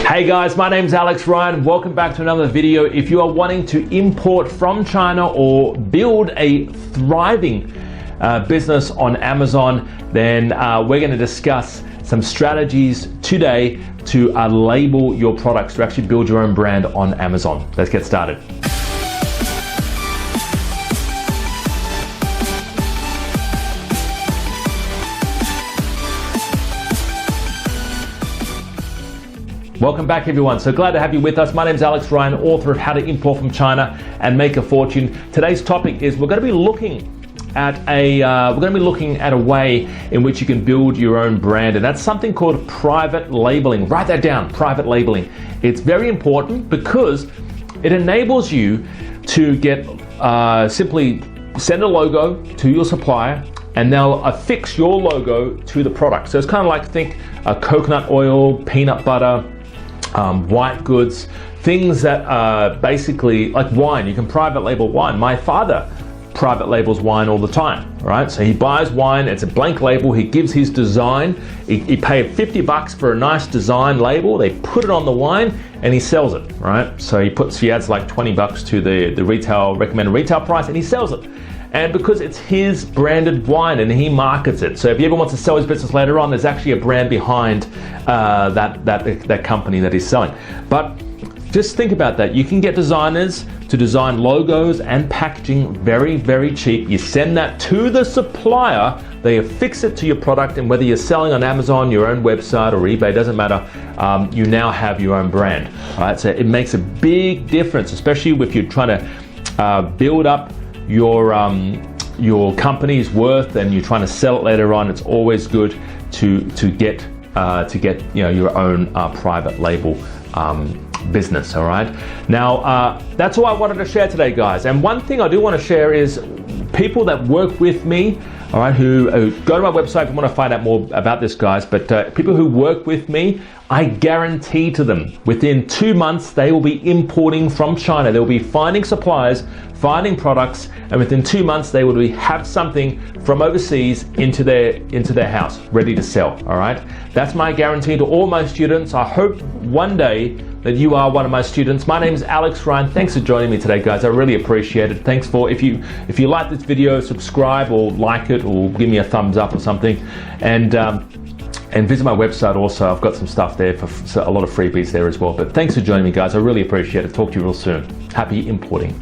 Hey guys, my name's Alex Ryan. Welcome back to another video. If you are wanting to import from China or build a thriving business on Amazon, then we're going to discuss some strategies today to label your products, to actually build your own brand on Amazon. Let's get started. Welcome back everyone. So glad to have you with us. My name is Alex Ryan, author of How to Import from China and Make a Fortune. Today's topic is we're going to be looking at a way in which you can build your own brand, and that's something called private labeling. Write that down, private labeling. It's very important because it enables you to get simply send a logo to your supplier and they'll affix your logo to the product. So it's kind of like, think coconut oil, peanut butter, white goods, things that are basically like wine. You can private label wine. My father private labels wine all the time, right? So he buys wine, it's a blank label, he gives his design, he paid $50 for a nice design label, they put it on the wine and he sells it, right? So he adds like $20 to the retail, recommended retail price, and he sells it. And because it's his branded wine and he markets it. So if he ever wants to sell his business later on, there's actually a brand behind that company that he's selling. But just think about that. You can get designers to design logos and packaging very, very cheap. You send that to the supplier, they affix it to your product, and whether you're selling on Amazon, your own website, or eBay, doesn't matter, you now have your own brand. All right? So it makes a big difference, especially if you're trying to build up your company's worth and you're trying to sell it later on. It's always good to get your own private label business. All right, now that's all I wanted to share today, guys. And one thing I do want to share is people that work with me, all right, who go to my website if you want to find out more about this, guys. But people who work with me, I guarantee to them within 2 months they will be importing from China. They'll be finding suppliers, finding products, and within 2 months they will have something from overseas into their house ready to sell. All right, that's my guarantee to all my students. I hope one day that you are one of my students. My name is Alex Ryan. Thanks for joining me today, guys. I really appreciate it. Thanks for, if you like this video, subscribe or like it or give me a thumbs up or something, and visit my website also. I've got some stuff there for a lot of freebies there as well. But thanks for joining me, guys. I really appreciate it. Talk to you real soon. Happy importing.